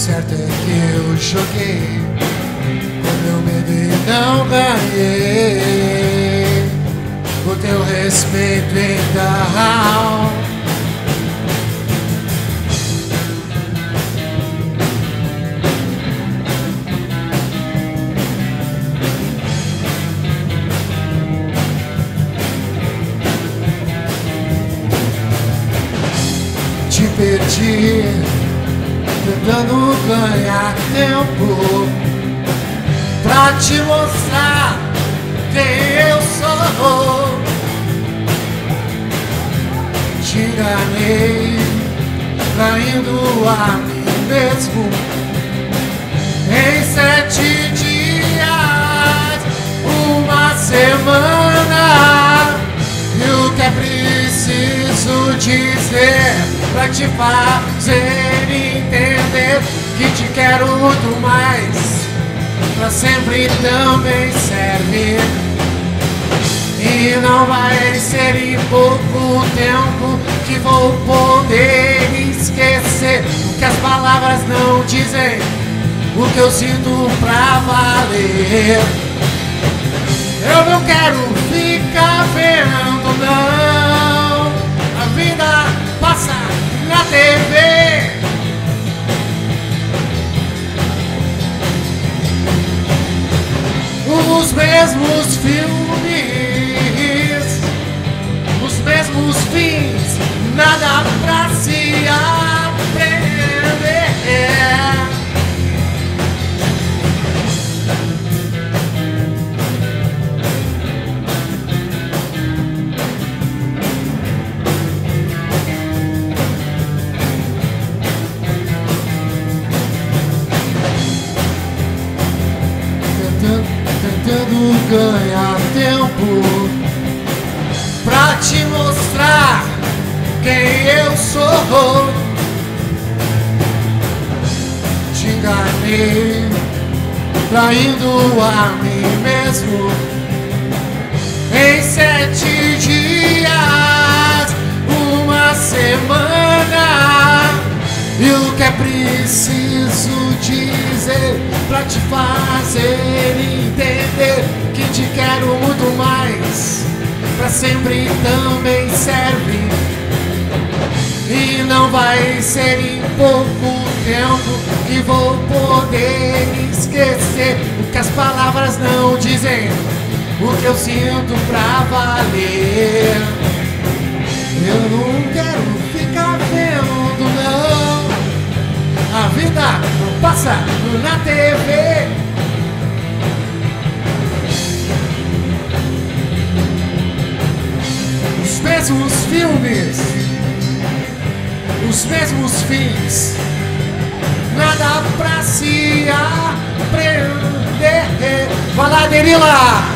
certo é que eu joguei com meu medo e não ganhei o teu respeito, então. Te perdi tentando ganhar tempo pra te mostrar quem eu sou. Te enganei, traindo a mim mesmo. Em 7 dias, uma semana, e o que é preciso dizer pra te fazer entender que te quero muito mais, pra sempre também serve. E não vai ser em pouco tempo que vou poder esquecer o que as palavras não dizem, o que eu sinto pra valer. Eu não quero ficar vendo, não. A vida passa na TV. Os mesmos filmes, os mesmos fins, nada pra se aprender. Tentando ganhar tempo pra te mostrar quem eu sou. Te enganei, traindo a mim mesmo. Em 7 dias, uma semana, e o que é preciso dizer pra te fazer entender que te quero muito mais, pra sempre também serve. E não vai ser em pouco tempo que vou poder esquecer o que as palavras não dizem, o que eu sinto pra valer. Eu não quero ficar vendo, não. A vida não passa na TV. Os mesmos filmes, os mesmos fins, nada pra se aprender. Vai lá, Derila!